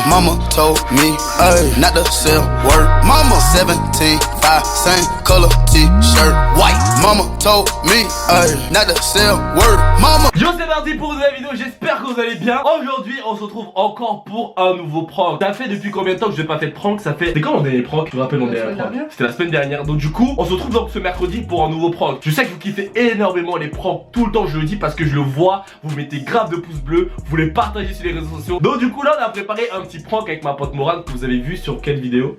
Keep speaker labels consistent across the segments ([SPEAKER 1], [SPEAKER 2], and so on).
[SPEAKER 1] Mama told me not to sell word. Mama 17, 5, same color t-shirt, white. Mama told me not to sell word. Mama.
[SPEAKER 2] Yo, c'est parti pour une nouvelle vidéo, j'espère que vous allez bien. Aujourd'hui, on se retrouve encore pour un nouveau prank. Ça fait depuis combien de temps que je n'ai pas fait de prank? Ça fait... C'était quand mon dernier prank? Je me rappelle mon dernier prank. C'était la semaine dernière. Donc du coup, on se retrouve donc ce mercredi pour un nouveau prank. Je sais que vous kiffez énormément les pranks tout le temps, je le dis parce que je le vois. Vous mettez grave de pouces bleus, vous les partagez sur les réseaux sociaux. Donc du coup là, on a préparé un petit prank avec ma pote Morane que vous avez vu sur quelle vidéo?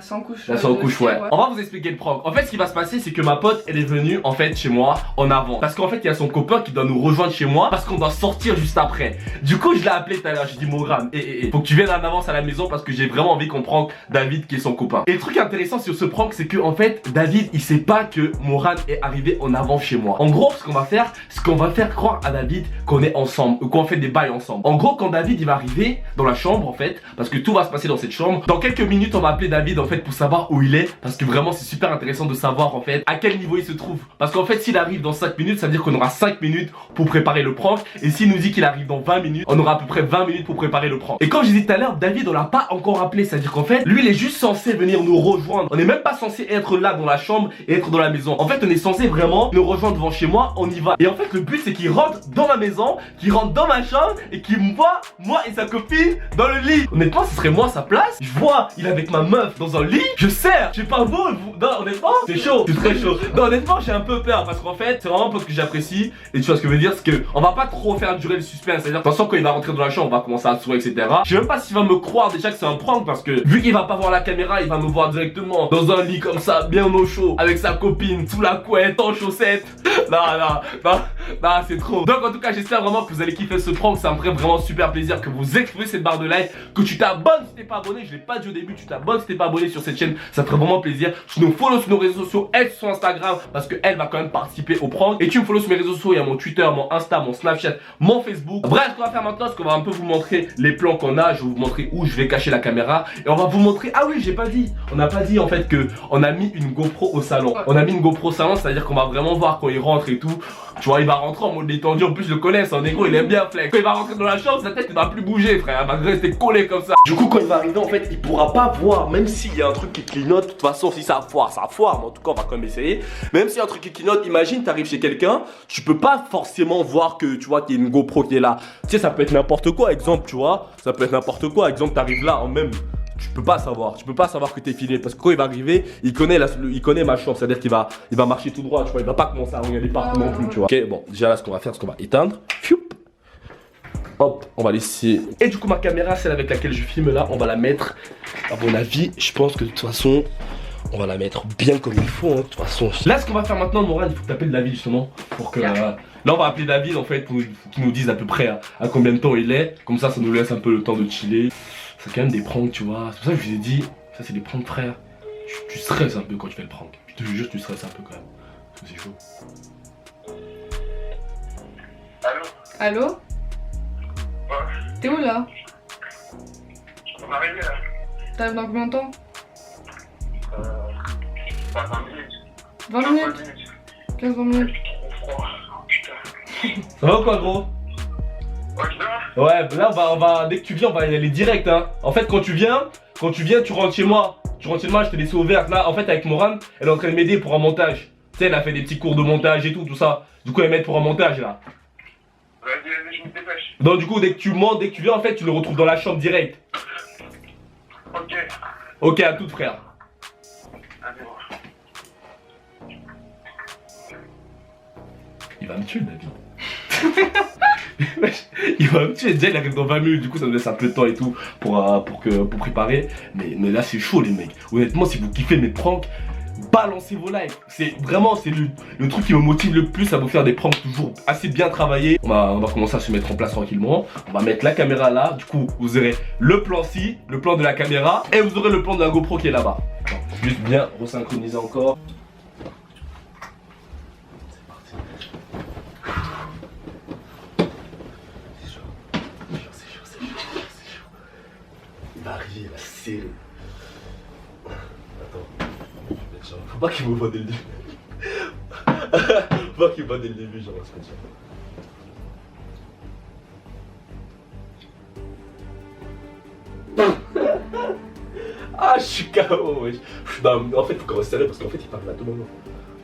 [SPEAKER 3] Sans couche.
[SPEAKER 2] Sans couche, ouais. On va vous expliquer le prank. En fait, ce qui va se passer, c'est que ma pote, elle est venue en fait chez moi en avant. Parce qu'en fait, il y a son copain qui doit nous rejoindre chez moi parce qu'on doit sortir juste après. Du coup, je l'ai appelé tout à l'heure. J'ai dit, Morane, faut que tu viennes en avance à la maison parce que j'ai vraiment envie qu'on prank David qui est son copain. Et le truc intéressant sur ce prank, c'est que en fait, David, il sait pas que Morane est arrivé en avant chez moi. En gros, ce qu'on va faire, c'est qu'on va faire croire à David qu'on est ensemble, ou qu'on fait des bails ensemble. En gros, quand David il va arriver dans la chambre en fait, parce que tout va se passer dans cette chambre, dans quelques minutes on va appeler David en fait pour savoir où il est, parce que vraiment c'est super intéressant de savoir en fait à quel niveau il se trouve. Parce qu'en fait s'il arrive dans 5 minutes, ça veut dire qu'on aura 5 minutes pour préparer le prank, et s'il nous dit qu'il arrive dans 20 minutes, on aura à peu près 20 minutes pour préparer le prank. Et comme je disais tout à l'heure, David on l'a pas encore appelé, c'est à dire qu'en fait lui il est juste censé venir nous rejoindre. On n'est même pas censé être là dans la chambre et être dans la maison. En fait on est censé vraiment nous rejoindre devant chez moi, on y va. Et en fait le but c'est qu'il rentre dans la maison, qu'il rentre dans ma chambre et qu'il me voit moi et sa copine dans le lit. Honnêtement ce serait moi à sa place. Je vois il est avec ma meuf dans un lit, je serre, je sais pas vous, non honnêtement c'est chaud, c'est très chaud. Non honnêtement j'ai un peu peur parce qu'en fait c'est vraiment un pote que j'apprécie. Et tu vois ce que je veux dire, c'est que on va pas trop faire durer le suspense. C'est à dire de toute façon quand il va rentrer dans la chambre on va commencer à sourire etc. Je sais même pas s'il va me croire déjà que c'est un prank, parce que vu qu'il va pas voir la caméra il va me voir directement dans un lit comme ça bien au chaud avec sa copine sous la couette en chaussettes. Non c'est trop. Donc en tout cas j'espère vraiment que vous allez kiffer ce prank. Ça me ferait vraiment super plaisir que vous explosez cette barre de like, que tu t'abonnes si t'es pas abonné. Je l'ai pas dit au début, tu t'abonnes si t'es pas abonné sur cette chaîne, ça ferait vraiment plaisir. Tu nous follow sur nos réseaux sociaux, elle sur Instagram parce que elle va quand même participer au prank. Et tu me follow sur mes réseaux sociaux, il y a mon Twitter, mon Insta, mon Snapchat, mon Facebook. Bref, ce qu'on va faire maintenant, c'est qu'on va un peu vous montrer les plans qu'on a. Je vais vous montrer où je vais cacher la caméra et on va vous montrer. Ah oui, j'ai pas dit, on n'a pas dit en fait que on a mis une GoPro au salon. On a mis une GoPro au salon, c'est à dire qu'on va vraiment voir quand il rentre et tout. Tu vois, il va rentrer en mode détendu. En plus, je le connais, c'est un négro, il aime bien flex. Quand il va rentrer dans la chambre, sa tête ne va plus bouger, frère. Elle va rester collée comme ça. Du coup, quand il va arriver, en fait, il pourra pas voir. Même s'il y a un truc qui clignote, de toute façon, si ça foire, ça foire. Mais en tout cas, on va quand même essayer. Même s'il y a un truc qui clignote, imagine, t'arrives chez quelqu'un, tu peux pas forcément voir que, tu vois, qu'il y a une GoPro qui est là. Tu sais, ça peut être n'importe quoi. Exemple, tu vois, ça peut être n'importe quoi. Exemple, t'arrives là en même. Tu peux pas savoir que t'es filé parce que quand il va arriver, il connaît ma chambre, c'est à dire qu'il va marcher tout droit, tu vois, il va pas commencer à regarder partout non plus, tu vois. Ok, bon, déjà là ce qu'on va faire, c'est qu'on va éteindre. Fioup. Hop, on va laisser. Et du coup ma caméra, celle avec laquelle je filme là, on va la mettre. À mon avis, je pense que de toute façon, on va la mettre bien comme il faut, hein, de toute façon. Là ce qu'on va faire maintenant, Morane, il faut que t'appelles David justement pour que. Là on va appeler David en fait pour qu'il nous dise à peu près à combien de temps il est. Comme ça nous laisse un peu le temps de chiller. C'est quand même des pranks, tu vois. C'est pour ça que je vous ai dit, ça c'est des pranks, frère. Tu stresses un peu quand tu fais le prank. Je te jure, tu stresses un peu quand même. Parce que c'est chaud.
[SPEAKER 3] Allô? Allô?
[SPEAKER 4] Ouais.
[SPEAKER 3] T'es où là?
[SPEAKER 4] On est arrivé là.
[SPEAKER 3] T'arrives dans combien de temps?
[SPEAKER 4] 20 minutes.
[SPEAKER 3] 20 minutes? 15-20 minutes.
[SPEAKER 4] Trop froid. Oh, putain.
[SPEAKER 2] Ça va ou quoi, gros? Ouais, là on va, dès que tu viens, on va y aller direct, hein. En fait, quand tu viens, tu rentres chez moi. Tu rentres chez moi, je t'ai laissé ouverte. Là, en fait, avec Morane, elle est en train de m'aider pour un montage. Tu sais, elle a fait des petits cours de montage et tout ça. Du coup, elle m'aide pour un montage là.
[SPEAKER 4] Vas-y, je me dépêche.
[SPEAKER 2] Donc, du coup, dès que tu montes, dès que tu viens, en fait, tu le retrouves dans la chambre direct.
[SPEAKER 4] Ok.
[SPEAKER 2] Ok, à tout, frère.
[SPEAKER 4] Allez, voir.
[SPEAKER 2] Il va me tuer, David. Il va me tuer, déjà il arrive dans 20 minutes, du coup ça nous laisse un peu de temps et tout pour préparer. Mais là c'est chaud les mecs. Honnêtement si vous kiffez mes pranks, balancez vos likes. C'est vraiment le truc qui me motive le plus à vous faire des pranks toujours assez bien travaillés. On va commencer à se mettre en place tranquillement. On va mettre la caméra là, du coup vous aurez le plan-ci, le plan de la caméra, et vous aurez le plan de la GoPro qui est là-bas. Juste bien resynchroniser encore. Arriver, il va serrer. Attends, faut pas qu'il me voit dès le début. Faut pas qu'il me voit dès le début, genre, c'est comme ça. Ah, je suis KO, wesh. Non, mais en fait, faut qu'on reste sérieux parce qu'en fait, il parle à tout moment.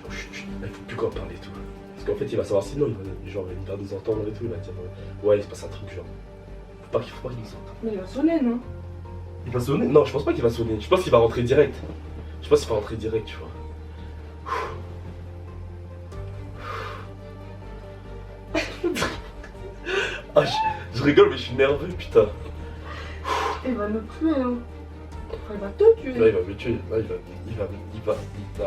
[SPEAKER 2] Genre, chut, il faut plus qu'on parle et tout. Parce qu'en fait, il va savoir sinon, il va nous entendre et tout. Il va dire, ouais, il se passe un truc, genre. Faut pas qu'il nous entende.
[SPEAKER 3] Mais il va sonner, non?
[SPEAKER 2] Il va sonner? Non, je pense pas qu'il va sonner. Je pense qu'il va rentrer direct. Je pense qu'il va rentrer direct, tu vois. Ah, je rigole, mais je suis nerveux, putain.
[SPEAKER 3] Il va nous tuer, hein. Il va te tuer.
[SPEAKER 2] Là, il va me tuer. Là, non.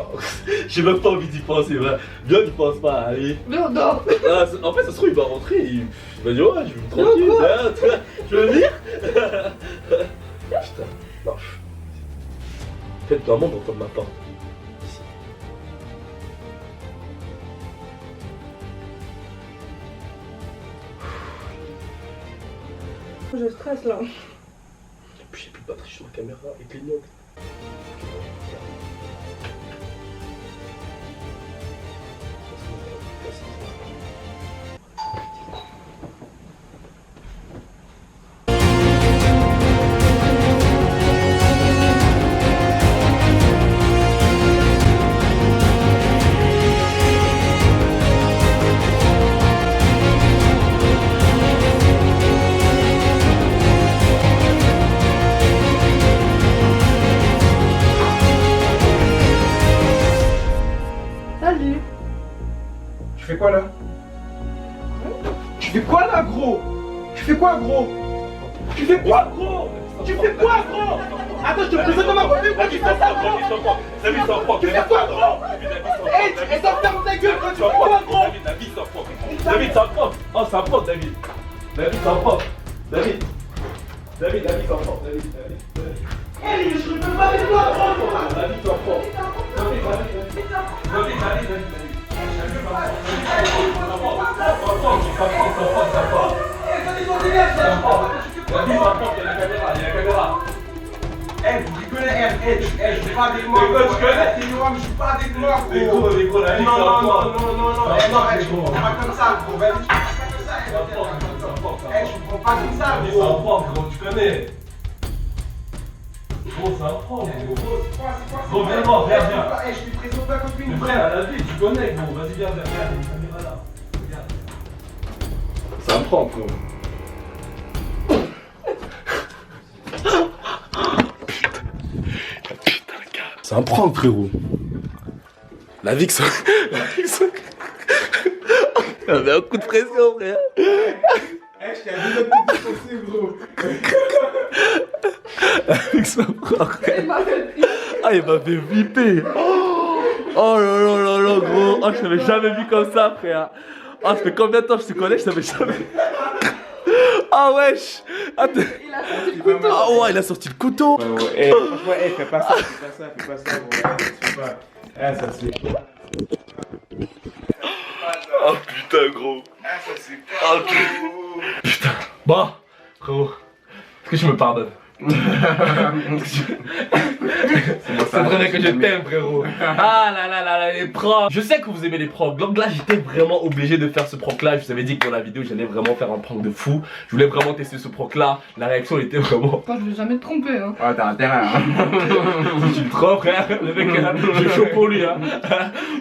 [SPEAKER 2] J'ai même pas envie d'y penser. Bien, il pense pas. Allez.
[SPEAKER 3] Viens, dors.
[SPEAKER 2] Ah, en fait, ça se trouve, il va rentrer. Il va dire, ouais, je vais me tranquille. Là, je veux venir. Putain. Non. En fait, normalement, on entend ma porte. Ici.
[SPEAKER 3] Je stresse là.
[SPEAKER 2] Puis j'ai plus de batterie sur ma caméra et clignote.
[SPEAKER 3] Salut.
[SPEAKER 5] Tu fais quoi là? Tu fais quoi là, gros? Tu fais quoi, gros? Tu fais quoi, gros? Tu fais quoi, gros? Attends, je te présente ma copine, pourquoi tu fais ça, gros? Tu fais quoi, gros? Hey, et ça ferme ta gueule quand tu fais quoi, gros?
[SPEAKER 2] David, c'est un prof. David, c'est un prof. Oh, c'est un prof, David. David, c'est un prof. David, c'est un prof. David.
[SPEAKER 5] Hey, je ne peux pas avec toi, gros!
[SPEAKER 2] David, c'est un prof. David.
[SPEAKER 5] Eh, vous rigolez, je joue pas avec moi. Je joue pas avec moi, gros. Non, je prends pas comme ça, gros. Vas-y, tu prends pas comme ça. Je prends pas comme ça,
[SPEAKER 2] C'est
[SPEAKER 5] gros.
[SPEAKER 2] un prof, gros, tu connais. Gros, c'est un prof, gros. Gros, viens voir, viens.
[SPEAKER 5] Je suis présente ma copine.
[SPEAKER 2] Mais frère, à la vie, tu connais, gros. Vas-y, viens, il y a une caméra là. Regarde. C'est un prof, gros. C'est un prank, frérot. La Vix. On avait un coup de pression, frère.
[SPEAKER 5] Je t'ai dit de te défoncer, gros.
[SPEAKER 2] La Vix, un prank, frère.
[SPEAKER 3] Il m'a fait.
[SPEAKER 2] Ah, il m'a fait flipper. Oh là, gros. Oh, je t'avais jamais vu comme ça, frère. Ah, ça fait combien de temps que je te connais, je t'avais jamais. Ah, wesh. Attends.
[SPEAKER 3] Il a sorti le couteau.
[SPEAKER 2] Ah, ouais, il a sorti le couteau.
[SPEAKER 5] Ouais, franchement, fais pas ça, gros. Ça se fait.
[SPEAKER 2] Oh putain, gros. Oh putain. Bon, frérot, est-ce que tu me pardonnes? C'est vrai que je t'aime, frérot. Ah là, les pranks. Je sais que vous aimez les pranks. Donc là, j'étais vraiment obligé de faire ce prank là. Je vous avais dit que dans la vidéo, j'allais vraiment faire un prank de fou. Je voulais vraiment tester ce prank là. La réaction était vraiment.
[SPEAKER 3] Moi, je vais jamais te tromper, hein.
[SPEAKER 5] Ouais, t'as intérêt, hein.
[SPEAKER 2] Si tu me trompes, frère, le mec, j'ai chaud pour lui, hein.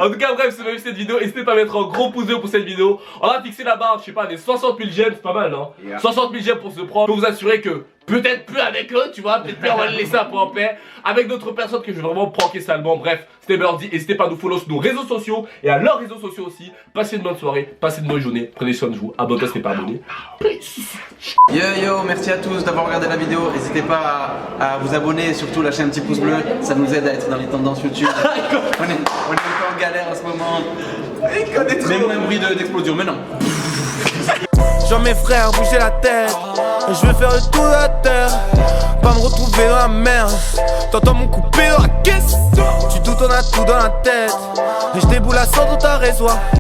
[SPEAKER 2] En tout cas, bref, si vous avez vu cette vidéo, n'hésitez pas à mettre un gros pouce bleu pour cette vidéo. On a fixé la barre, je sais pas, des 60 000 j'aime, c'est pas mal, non?
[SPEAKER 5] Yeah.
[SPEAKER 2] 60 000 j'aime pour ce prank. Je peux vous assurer que peut-être plus avec eux, tu vois, peut-être plus on va le laisser un peu en paix. Avec d'autres personnes que je vais vraiment pranker salement. Bref, c'était Birdie. N'hésitez pas à nous follow sur nos réseaux sociaux et à leurs réseaux sociaux aussi. Passez une bonne soirée, passez une bonne journée. Prenez soin de vous. Abonnez-vous si ce n'est pas abonné. Peace.
[SPEAKER 6] Yo, merci à tous d'avoir regardé la vidéo. N'hésitez pas à vous abonner et surtout lâcher un petit pouce bleu. Ça nous aide à être dans les tendances YouTube. on est un peu en galère en ce moment. Même un bruit d'explosion, mais non.
[SPEAKER 7] Je vois mes frères bouger la tête. Et je veux faire le tour de la terre. Pas me retrouver dans la merde. T'entends mon coupé dans la caisse. Tu doutes, on a tout dans la tête. Et je déboule à 100 dans ta réseau.